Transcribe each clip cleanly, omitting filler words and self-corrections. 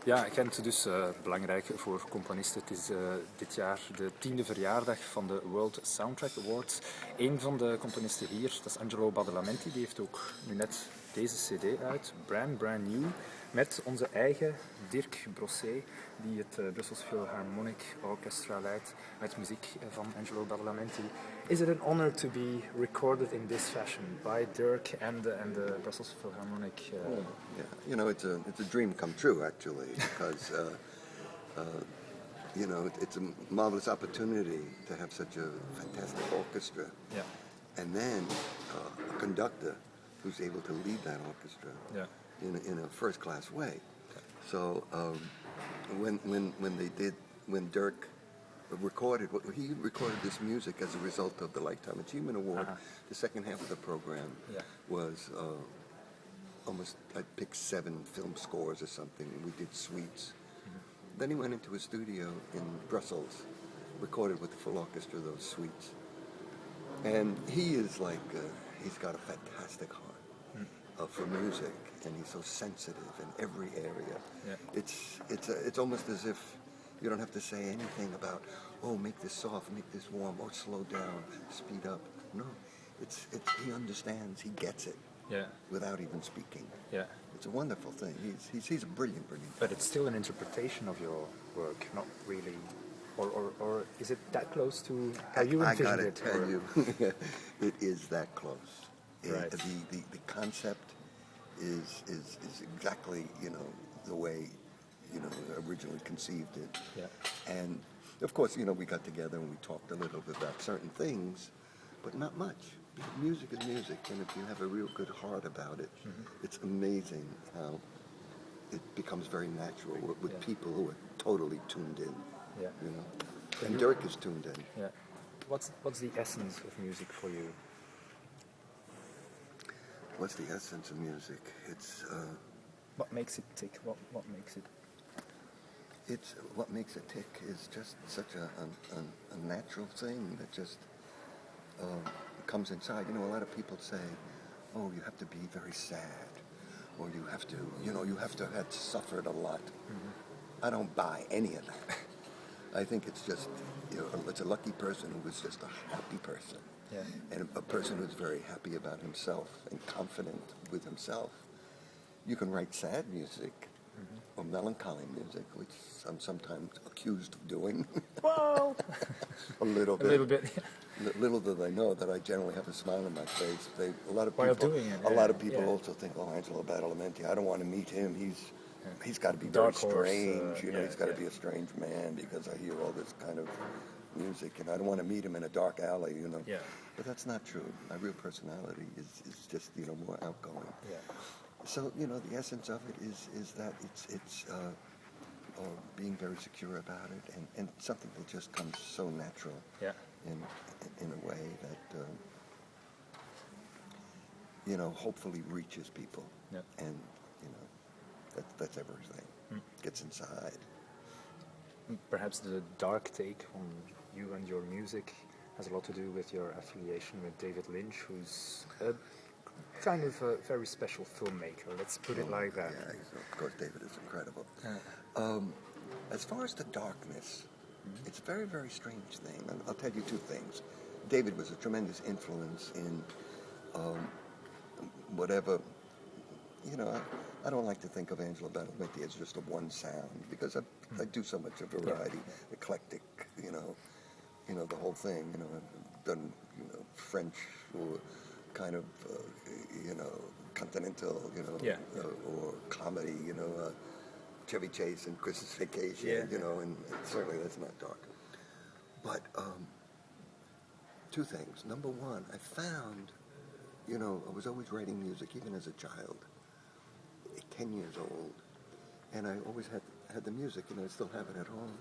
Ja, Gent dus belangrijk voor componisten. Het is dit jaar de 10e verjaardag van de World Soundtrack Awards. Een van de componisten hier, dat is Angelo Badalamenti, die heeft ook nu net deze cd uit, Brand New, met onze eigen Dirk Brosset, die het Brussels Philharmonic Orchestra leidt, met muziek van Angelo Badalamenti. Is it an honor to be recorded in this fashion by Dirk and the Brussels Philharmonic? Yeah, you know, it's a dream come true actually, because you know, it's a marvelous opportunity to have such a fantastic orchestra, Yeah. and then a conductor who's able to lead that orchestra, Yeah. in a first class way. So when Dirk recorded this music as a result of the Lifetime Achievement Award. The second half of the program was almost, I picked 7 film scores or something, and we did suites. Then he went into a studio in Brussels, recorded with the full orchestra those suites. And he is like, he's got a fantastic heart for music, and he's so sensitive in every area. Yeah. It's almost as if you don't have to say anything about, oh, make this soft, make this warm, oh, slow down, speed up. No, he understands, he gets it. Yeah. Without even speaking. Yeah. It's a wonderful thing. He's a brilliant. But it's still an interpretation of your work, not really, or is it that close to how you envision it? I gotta tell you, it is that close. Right. The concept is exactly, the way, originally conceived it. Yeah. And of course, we got together and we talked a little bit about certain things, but not much. Music is music, and if you have a real good heart about it, it's amazing how it becomes very natural with people who are totally tuned in. Yeah. And Dirk is tuned in. Yeah. What's the essence of music for you? What's the essence of music? It's what makes it tick? What makes it? It's what makes it tick is just such a natural thing that just comes inside. A lot of people say, "Oh, you have to be very sad, or you have to have suffered a lot." I don't buy any of that. I think it's just, it's a lucky person who is just a happy person. Yeah. And a person who's very happy about himself and confident with himself. You can write sad music or melancholy music, which I'm sometimes accused of doing. Well, a little bit. A little bit. Little do they know that I generally have a smile on my face. A lot of While people, doing it, a lot of people also think, "Oh, Angelo Badalamenti, I don't want to meet him. He's got to be very strange. He's got to be a strange man because I hear all this kind of music, and I don't want to meet him in a dark alley, Yeah. But that's not true. My real personality is just, more outgoing. Yeah. So, the essence of it is that it's being very secure about it, and something that just comes so natural. Yeah. In a way that, hopefully reaches people. Yeah. And, that's everything. Gets inside. Perhaps the dark take on you and your music has a lot to do with your affiliation with David Lynch, who's kind of a very special filmmaker. Let's put it like that. Yeah, of course, David is incredible. As far as the darkness, it's a very, very strange thing. I'll tell you 2 things. David was a tremendous influence in whatever, I don't like to think of Angelo Badalamenti as just a one sound, because I do so much of variety, eclectic, the whole thing. I've done, French or kind of, continental, or comedy, Chevy Chase and Christmas Vacation, and certainly that's not dark. But 2 things. Number 1, I found, I was always writing music, even as a child, 10 years old, and I always had the music, and I still have it at home.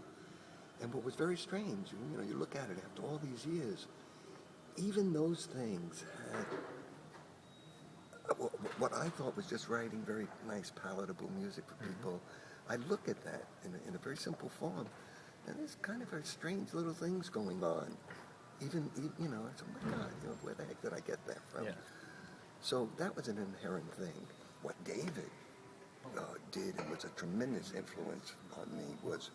And what was very strange, you look at it after all these years, even those things had what I thought was just writing very nice, palatable music for people. I look at that in a very simple form, and there's kind of very strange little things going on. Even it's, oh my God, where the heck did I get that from? Yeah. So that was an inherent thing. What David did and was a tremendous influence on me was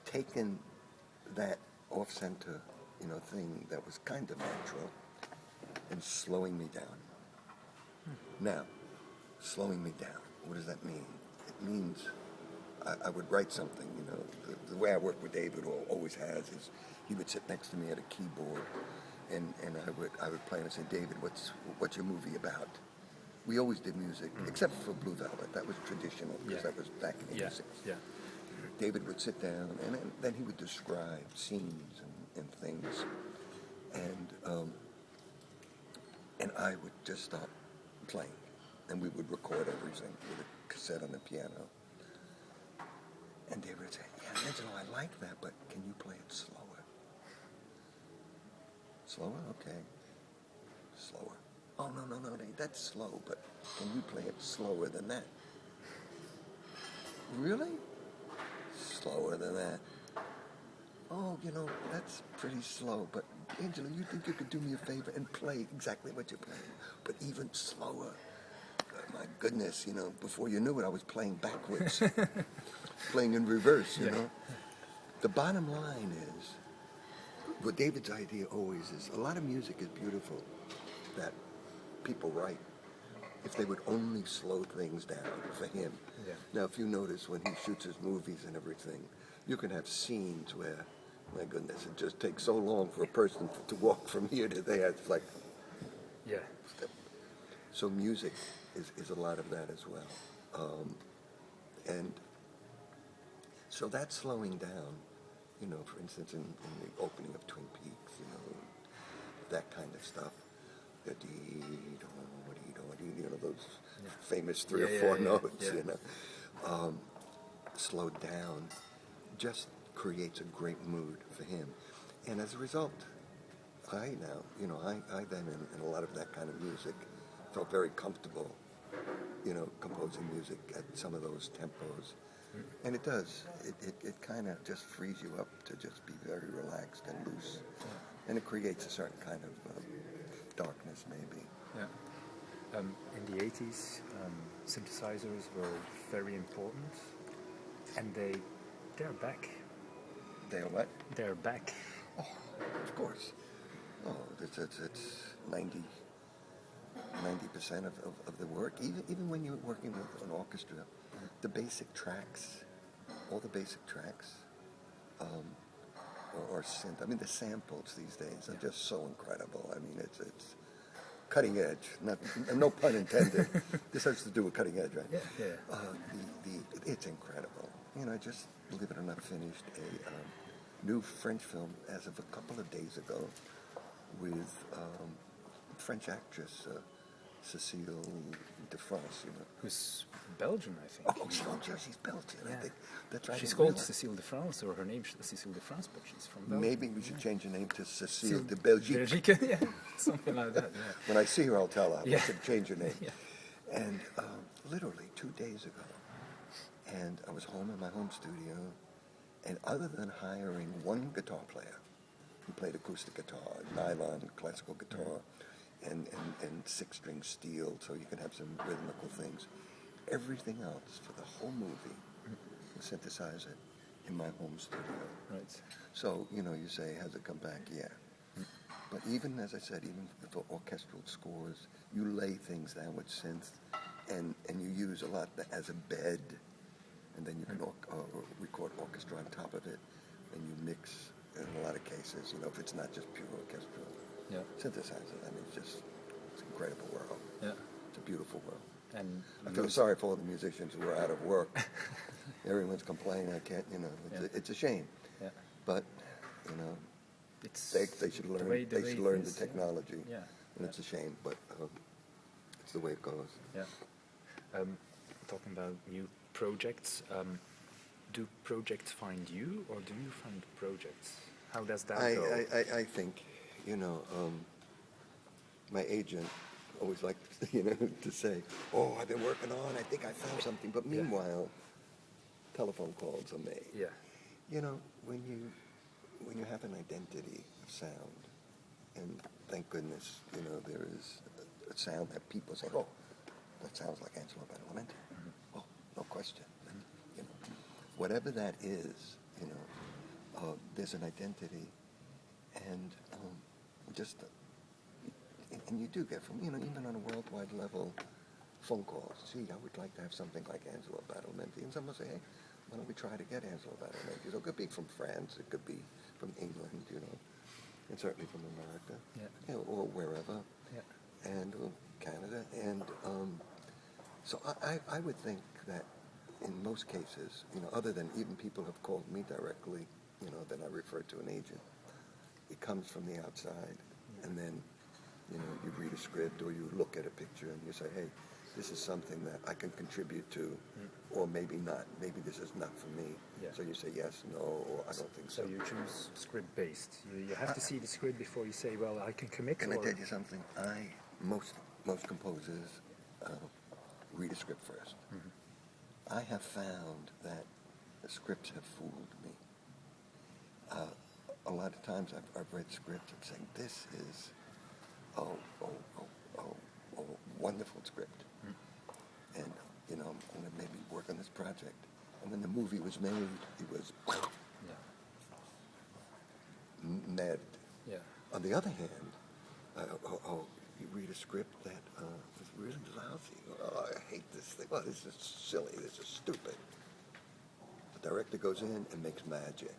taking that off-center, thing that was kind of natural and slowing me down. Now, slowing me down, what does that mean? It means I would write something, the way I work with David always has is he would sit next to me at a keyboard and I would play and I'd say, David, what's your movie about? We always did music, except for Blue Velvet. That was traditional because that was back in the 80s. Yeah. David would sit down and then he would describe scenes and things. And I would just stop playing. And we would record everything with a cassette on the piano. And David would say, yeah, Angelo, I like that, but can you play it slower? Slower? Okay. Slower. Oh, no, that's slow, but can you play it slower than that? Really? Slower than that. Oh, that's pretty slow, but Angelo, you think you could do me a favor and play exactly what you're playing, but even slower? My goodness, before you knew it, I was playing backwards, playing in reverse, The bottom line is, what David's idea always is, a lot of music is beautiful that people write if they would only slow things down for him. Yeah. Now, if you notice when he shoots his movies and everything, you can have scenes where, my goodness, it just takes so long for a person to walk from here to there. It's like, yeah. So music is a lot of that as well. And so that's slowing down, for instance, in the opening of Twin Peaks, that kind of stuff. The those famous three or four notes, slowed down, just creates a great mood for him. And as a result, I then, in a lot of that kind of music, felt very comfortable, composing music at some of those tempos. And it does. It kind of just frees you up to just be very relaxed and loose. And it creates a certain kind of darkness, maybe. Yeah. In the 80s, synthesizers were very important. And they're back. They're what? They're back. Oh, of course. Oh, it's 90% of the work. Even when you're working with an orchestra, the basic tracks, all the basic tracks, or synth. I mean, the samples these days are just so incredible. I mean, it's cutting edge. No pun intended. This has to do with cutting edge, right? Yeah. It's incredible. I just, believe it or not, finished a new French film as of a couple of days ago with French actress Cécile de France, Who's Belgian, I think. Oh, she's Belgian. Yeah. I think that's right. She's called Cécile de France, or her name's Cécile de France, but she's from Belgium. Maybe we should change her name to Cécile de Belgique. Yeah, something like that. Yeah. When I see her, I'll tell her. I should change her name. And literally 2 days ago, and I was home in my home studio, and other than hiring one guitar player, who played acoustic guitar, nylon classical guitar, and 6-string steel, so you can have some rhythmical things. Everything else for the whole movie was synthesizer in my home studio. Right. So, you say, has it come back? Yeah. But even, as I said, even for orchestral scores, you lay things down with synth, and you use a lot as a bed, and then you can record orchestra on top of it, and you mix, in a lot of cases, if it's not just pure orchestral. Yeah. Synthesizer. I mean, it's an incredible world. Yeah. It's a beautiful world. And I feel sorry for all the musicians who are out of work. Everyone's complaining. I can't. It's a shame. Yeah. But they should learn. They should learn the technology. Yeah. And it's a shame, but it's the way it goes. Yeah. Talking about new projects. Do projects find you, or do you find projects? How does that go? I think. My agent always liked, to say, "Oh, I've been working on. I think I found something." But meanwhile, telephone calls are made. Yeah. When you have an identity of sound, and thank goodness, there is a sound that people say, "Oh, that sounds like Angelo Badalamenti. Oh, no question. And, you know, whatever that is, you know, there's an identity, and just, and you do get from, you know, even on a worldwide level, phone calls. Gee, I would like to have something like Angelo Badalamenti, and someone will say, hey, why don't we try to get Angelo Badalamenti? So it could be from France, it could be from England, you know, and certainly from America, you know, or wherever, and Canada, and so I would think that in most cases, you know, other than even people have called me directly, you know, then I refer to an agent. It comes from the outside, and then, you know, you read a script or you look at a picture and you say, hey, this is something that I can contribute to, or maybe not. Maybe this is not for me. So you say yes, no, or I don't think so. So you choose script-based. You have to see the script before you say, well, I can commit. Can I tell you something? Most composers read a script first. I have found that the scripts have fooled me. A lot of times I've read scripts and saying, this is a wonderful script. And, you know, I'm going to maybe work on this project. And when the movie was made, it was mad. On the other hand, you read a script that was really lousy. Oh, I hate this thing. Oh, this is silly. This is stupid. The director goes in and makes magic.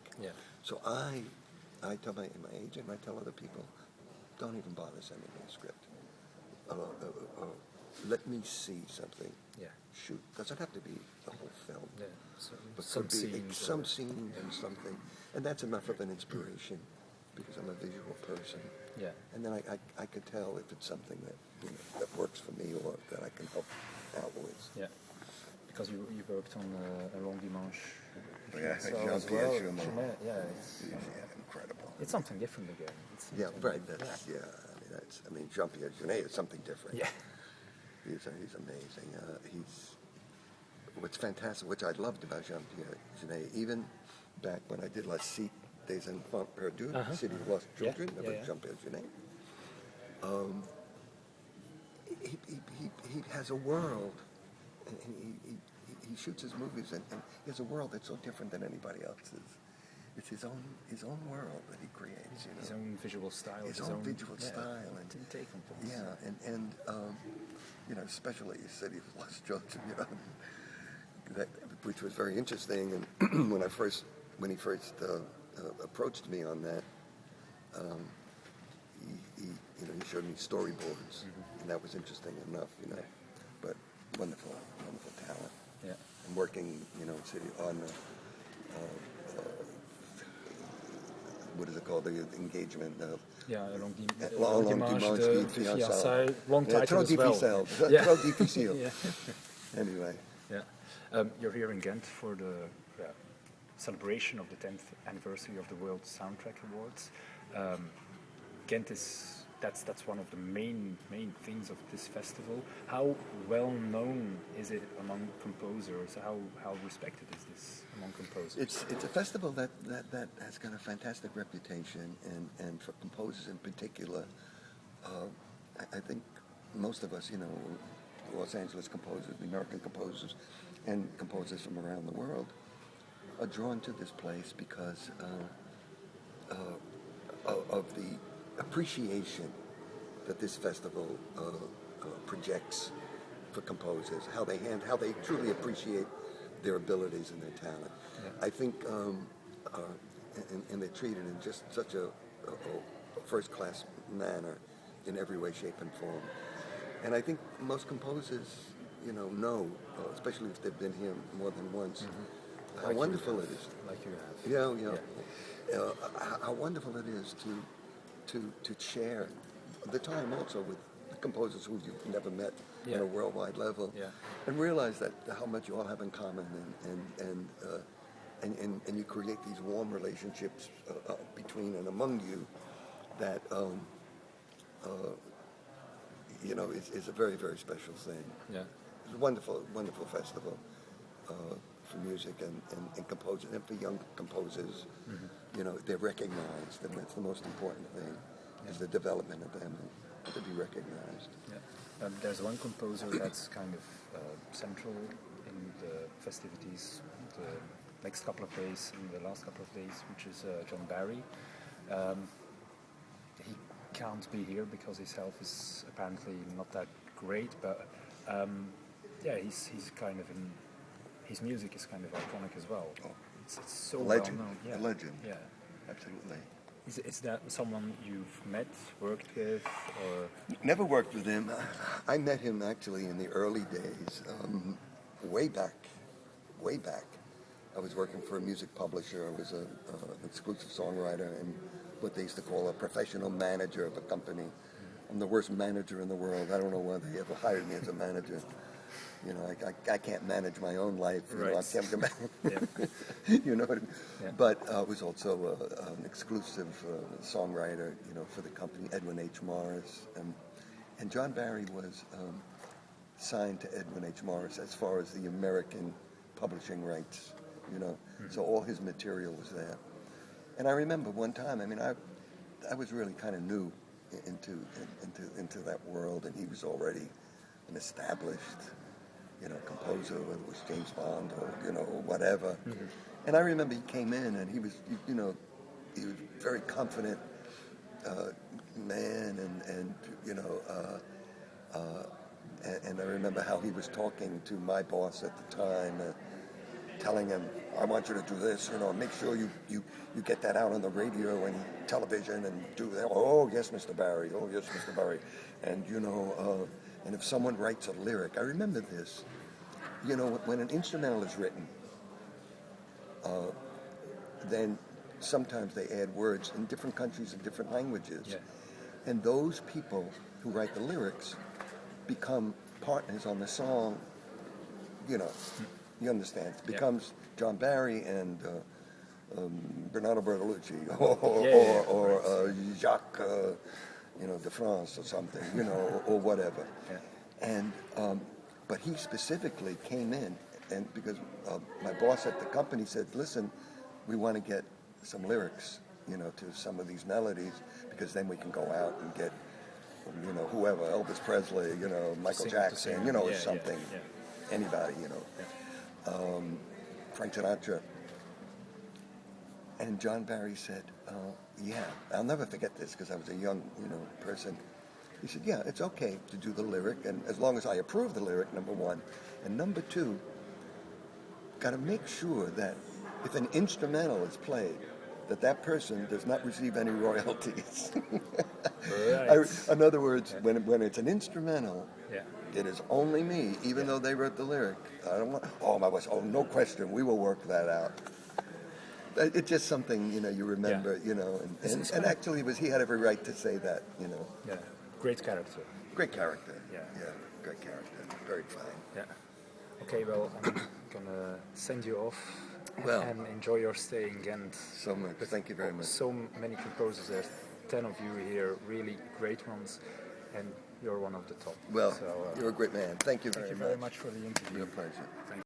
So I tell my agent, I tell other people, don't even bother sending me a script. Let me see something. Shoot. Doesn't have to be the whole film. But some scenes. Some scenes and something. And that's enough of an inspiration because I'm a visual person. And then I could tell if it's something that, you know, that works for me or that I can help out with. Because you worked on a long dimanche. Jean-Pierre Jumeau. It's incredible. It's something different again. Right. I mean, Jean-Pierre Jumeau is something different. He's amazing. What's fantastic, which I loved about Jean-Pierre Jumeau, even back when I did La Cite des Enfants Perdus, City of Lost Children, about Jean-Pierre Jumeau. He has a world, and he shoots his movies, and he has a world that's so different than anybody else's. It's his own world that he creates. You know? His own visual style. His own visual style, and take on things. and you know, especially City of Lost Children, you know, which was very interesting. And when he first approached me on that, he showed me storyboards, and that was interesting enough, you know. But wonderful talent. And working, you know, on what is it called? The engagement. Long Dimanche, long title as well. Trop difficile. Anyway. You're here in Ghent for the celebration of the 10th anniversary of the World Soundtrack Awards. Ghent that's one of the main things of this festival. How well known is it among composers? How respected is this among composers? It's a festival that has got a fantastic reputation, and for composers in particular, I think most of us, you know, Los Angeles composers, the American composers, and composers from around the world are drawn to this place because of the appreciation that this festival projects for composers, how they truly appreciate their abilities and their talent. I think, and they're treated in just such a first-class manner in every way, shape, and form. And I think most composers, you know, especially if they've been here more than once, how wonderful it is. Like you have. How wonderful it is to share the time also with composers who you've never met on a worldwide level, and realize that how much you all have in common, and you create these warm relationships between and among you that you know is a very, very special thing. It's a wonderful festival for music and composers, and for young composers. You know, they're recognized, and that's the most important thing, is the development of them and to be recognized. There's one composer that's kind of central in the festivities, the next couple of days and the last couple of days, which is John Barry. He can't be here because his health is apparently not that great, but yeah, he's kind of in. His music is kind of iconic as well. Oh. It's so Legend, well known. Yeah. a legend. Yeah. Absolutely. Is that someone you've met, worked with, or? Never worked with him. I met him actually in the early days, way back. I was working for a music publisher. I was an exclusive songwriter and what they used to call a professional manager of a company. I'm the worst manager in the world. I don't know why they ever hired me as a manager. You know, I can't manage my own life. You know, I can't you know what I mean? Yeah. But I was also an exclusive songwriter, you know, for the company Edwin H. Morris. And John Barry was signed to Edwin H. Morris as far as the American publishing rights, you know. Mm-hmm. So all his material was there. And I remember one time, I mean, I was really kind of new into that world, and he was already an established, you know, composer, whether it was James Bond or, you know, whatever. Mm-hmm. And I remember he came in and he was, you know, he was a very confident man and you know, and I remember how he was talking to my boss at the time, telling him, I want you to do this, you know, make sure you get that out on the radio and television and do that. Oh, yes, Mr. Barry. Oh, yes, Mr. Barry. And, you know, and if someone writes a lyric, I remember this, you know, when an instrumental is written, then sometimes they add words in different countries and different languages. Yeah. And those people who write the lyrics become partners on the song, you know, you understand. It becomes John Barry and Bernardo Bertolucci or Jacques, you know, de France or something, you know, or whatever. Yeah. And but he specifically came in, and because my boss at the company said, listen, we want to get some lyrics, you know, to some of these melodies, because then we can go out and get, you know, whoever, Elvis Presley, you know, Michael Jackson, you know, or something, anybody, you know. Yeah. Frank Sinatra. And John Barry said, yeah, I'll never forget this because I was a young, you know, person. He said, yeah, it's okay to do the lyric, and as long as I approve the lyric, number one. And number two, got to make sure that if an instrumental is played, that person does not receive any royalties. Right. In other words, when it's an instrumental, it is only me, even though they wrote the lyric. I don't want, my boss, no question, we will work that out. It's just something, you know, you remember, you know, and actually he had every right to say that, you know. Yeah, great character. Great character. Yeah, great character. Very fine. Yeah. Okay, well, I'm gonna send you off. Well, and enjoy your stay in Ghent. So much. Thank you very much. So many composers. There's 10 of you here, really great ones, and you're one of the top. Well, you're a great man. Thank you very much. Thank you very much for the interview. Your pleasure. Thank you.